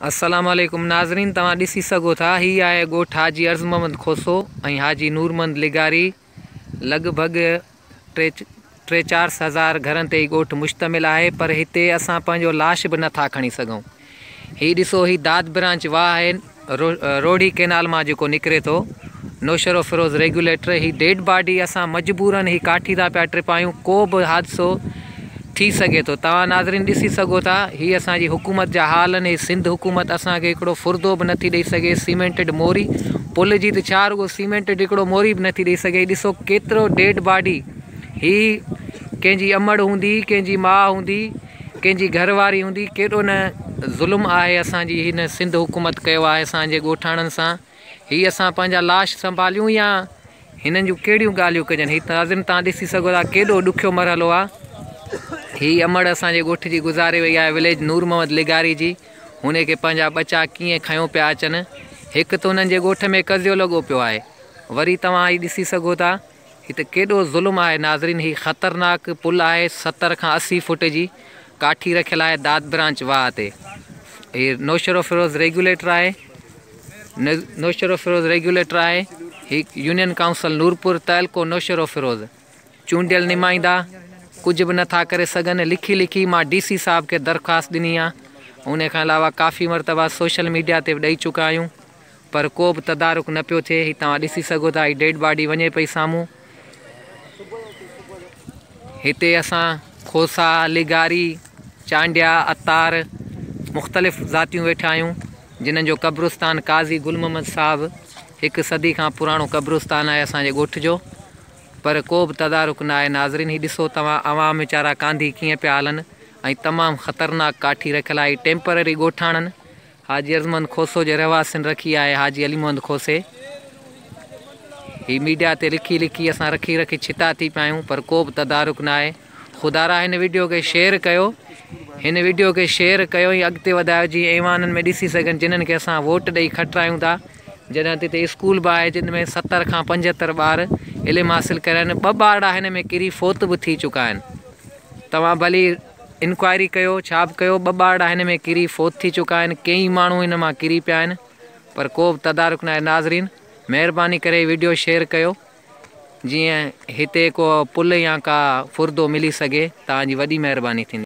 अस्सलाम वालेकुम नाज़रीन, तव्हां ॾिसी सघो था ही आहे ॻोठ हाजी अर्ज़ मोहम्मद खोसो ऐं हाजी नूरमंद लिगारी। लॻभॻि 3-4 हज़ार घरनि ते ॻोठ मुश्तमिल आहे, पर हिते असां पंहिंजो लाश बि नथा खणी सघूं। ही ॾिसो, ही दाद ब्रांच वाह आहे, रोडी कैनाल मां जेको निकिरे थो, नौशरो फिरोज़ रेगुलेटर। ही डेड बॉडी असां मजबूरन ही काठी था पिया टिपायूं, को बि हादसो थी सघे थो। तव्हां नाज़रीन ॾिसी सघो था, ही असांजी हुकूमत जा हाल आहिनि। सिंध हुकूमत असांखे हिकिड़ो फुर्दो बि नथी ॾेई सघे, सीमेंटेड मोरी पुल जी त छा, रुगो सीमेंटेड हिकिड़ो मोरी बि नथी ॾेई सघे। ॾिसो केतिरो डेड बॉडी, ही कंहिंजी अमड़ हूंदी, कंहिंजी माउ हूंदी, कंहिंजी घरवारी हूंदी। केॾो न ज़ुल्म आहे असांजी हिन सिंध हुकूमत कयो आहे असांजे ॻोठाणनि सां। ही असां पंहिंजा लाश संभालियूं या हिननि जूं कहिड़ियूं ॻाल्हियूं कजनि। ही नाज़रीन तव्हां ॾिसी सघो था, केॾो ॾुखियो मरहलो आहे। ही अमड़ असांजे ॻोठ जी गुज़ारे वई आहे, विलेज नूर मोहम्मद लिगारी जी। हुन खे पंहिंजा बचा कीअं खयों पिया अचनि। हिकु त हुननि जे ॻोठ में कज़ियो लॻो पियो आहे, वरी तव्हां ही ॾिसी सघो था, हिते केॾो ज़ुल्म आहे नाज़रीन। ही ख़तरनाक पुल आहे, 70 खां 80 फुट जी काठी रखियल आहे दाद ब्रांच वाह ते। ही नौशरो फिरोज़ रेगुलेटर आहे, नौशरो फिरोज़ रेगुलेटर आहे। ही यूनियन काउंसिल नूरपुर तहलको नौशरो फिरोज़, चूंडियल नुमाइंदा कुझु बि नथा करे सघनि। लिखी मां DC साहब खे दरख़्वास्त ॾिनी आहे। उन खां अलावा काफ़ी मरतबा सोशल मीडिया ते बि ॾेई चुका आहियूं, पर को बि तदारुक न पियो थिए। ही तव्हां ॾिसी सघो था, ही डेड बॉडी वञे पई साम्हूं। हिते असां खोसा, लिगारी, चांडिया, अतार मुख़्तलिफ़ ज़ातियूं वेठा आहियूं, जिन्हनि जो क़ब्रिस्तान काज़ी गुल मोहम्मद साहब, 1 सदी खां पुराणो क़ब्रिस्तान आहे असांजे ॻोठ जो, पर को बि तदारुक न आहे नाज़रीन। ही ॾिसो तव्हां, अवाम वीचारा कांधी कीअं पिया हलनि ऐं तमामु ख़तरनाक काठी रखियल आहे। टेम्पररी ॻोठाणनि हाजी अर्ज़मंद खोसो जे रहवासियुनि रखी आहे, हाजी अली मोहम्मद खोसे। ही मीडिया ते लिखी असां रखी छिता थी पिया आहियूं, पर को बि तदारुक न आहे। ख़ुदारा हिन वीडियो खे शेयर कयो, हिन वीडियो खे शेयर कयो ऐं अॻिते वधायो, जीअं ऐवाननि में ॾिसी सघनि, जिन्हनि खे असां वोट ॾेई खटायूं था। जॾहिं हिते स्कूल बि आहे, जिन में 70 खां 75 ॿार इल्मु हासिलु कनि। 2 ॿार हिन में किरी फ़ौत बि थी चुका आहिनि। तव्हां भली इंक्वायरी कयो, छा बि कयो, 2 ॿार हिन में किरी फ़ौत थी चुका आहिनि। कई माण्हू हिन मां किरी पिया आहिनि, पर को बि तदारुक न आहे नाज़रीन। महिरबानी करे वीडियो शेयर कयो, जीअं हिते को पुल या का फुर्दो मिली सघे। तव्हांजी वॾी महिरबानी थींदी।